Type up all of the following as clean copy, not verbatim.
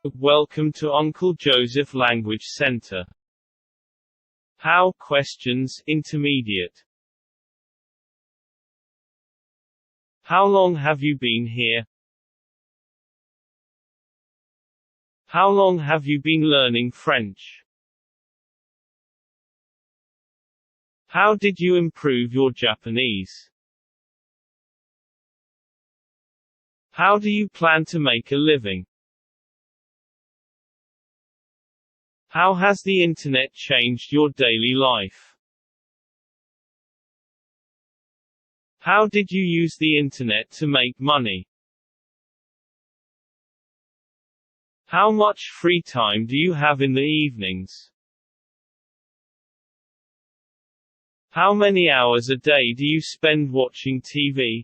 Welcome to Uncle Joseph Language Center. How questions intermediate. How long have you been here? How long have you been learning French? How did you improve your Japanese? How do you plan to make a living? How has the internet changed your daily life? How did you use the internet to make money? How much free time do you have in the evenings? How many hours a day do you spend watching TV?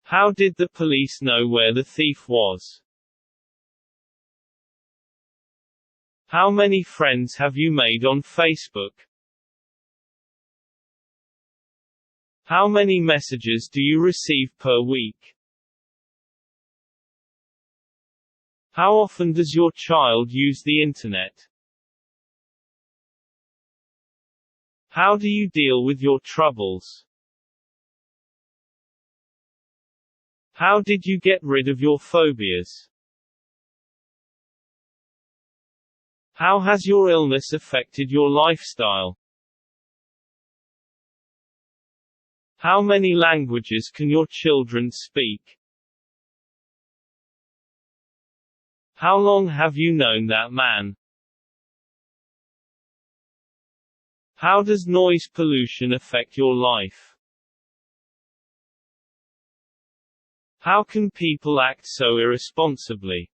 How did the police know where the thief was? How many friends have you made on Facebook? How many messages do you receive per week? How often does your child use the internet? How do you deal with your troubles? How did you get rid of your phobias? How has your illness affected your lifestyle? How many languages can your children speak? How long have you known that man? How does noise pollution affect your life? How can people act so irresponsibly?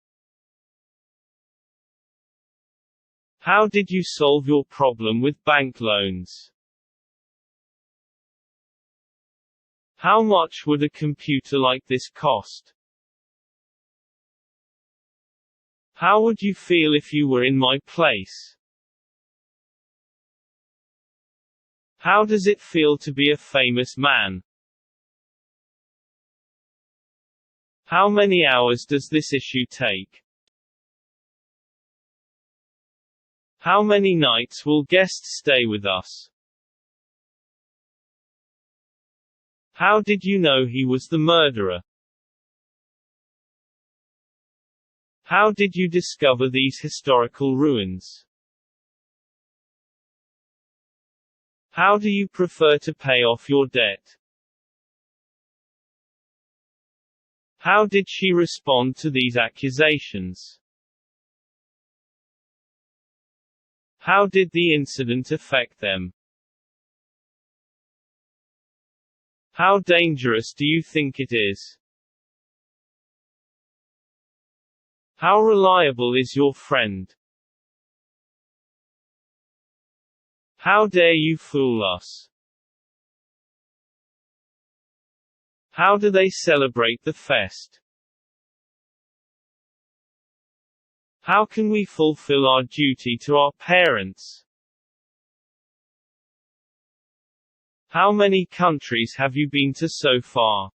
How did you solve your problem with bank loans? How much would a computer like this cost? How would you feel if you were in my place? How does it feel to be a famous man? How many hours does this issue take? How many nights will guests stay with us? How did you know he was the murderer? How did you discover these historical ruins? How do you prefer to pay off your debt? How did she respond to these accusations? How did the incident affect them? How dangerous do you think it is? How reliable is your friend? How dare you fool us? How do they celebrate the fest? How can we fulfill our duty to our parents? How many countries have you been to so far?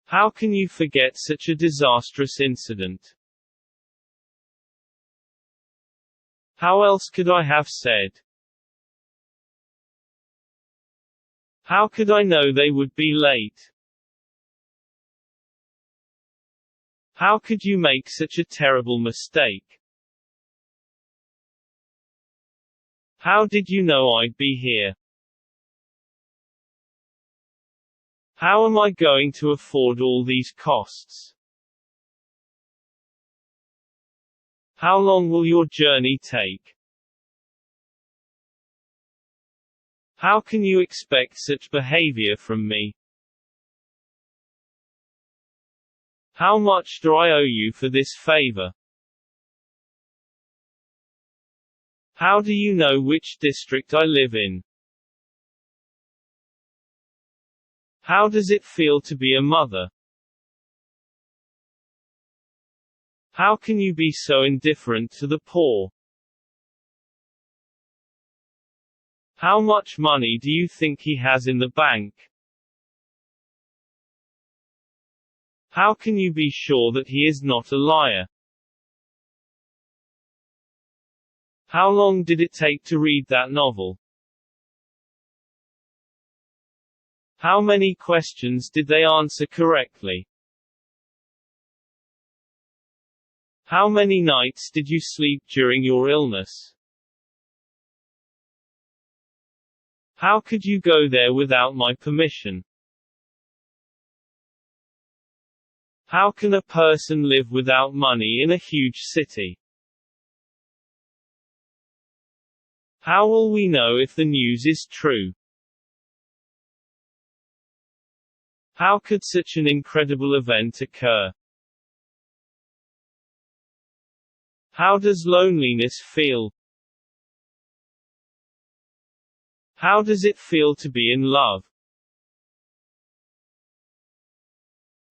How can you forget such a disastrous incident? How else could I have said? How could I know they would be late? How could you make such a terrible mistake? How did you know I'd be here? How am I going to afford all these costs? How long will your journey take? How can you expect such behavior from me? How much do I owe you for this favor? How do you know which district I live in? How does it feel to be a mother? How can you be so indifferent to the poor? How much money do you think he has in the bank? How can you be sure that he is not a liar? How long did it take to read that novel? How many questions did they answer correctly? How many nights did you sleep during your illness? How could you go there without my permission? How can a person live without money in a huge city? How will we know if the news is true? How could such an incredible event occur? How does loneliness feel? How does it feel to be in love?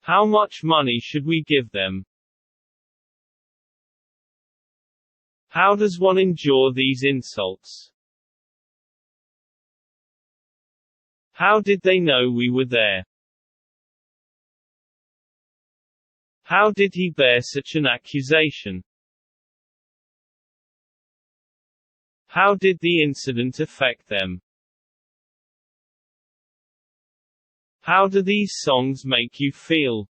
How much money should we give them? How does one endure these insults? How did they know we were there? How did he bear such an accusation? How did the incident affect them? How do these songs make you feel?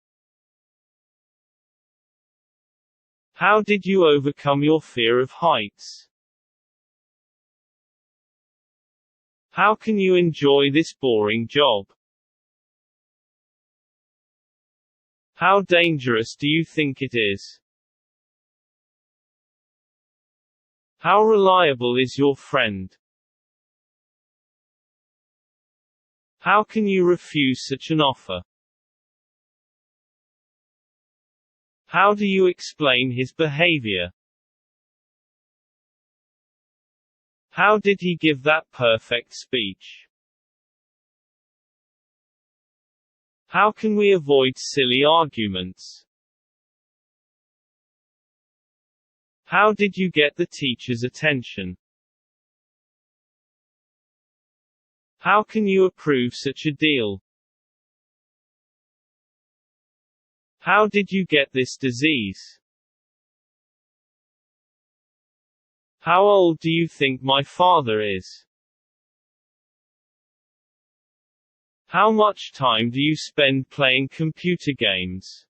How did you overcome your fear of heights? How can you enjoy this boring job? How dangerous do you think it is? How reliable is your friend? How can you refuse such an offer? How do you explain his behavior? How did he give that perfect speech? How can we avoid silly arguments? How did you get the teacher's attention? How can you approve such a deal? How did you get this disease? How old do you think my father is? How much time do you spend playing computer games?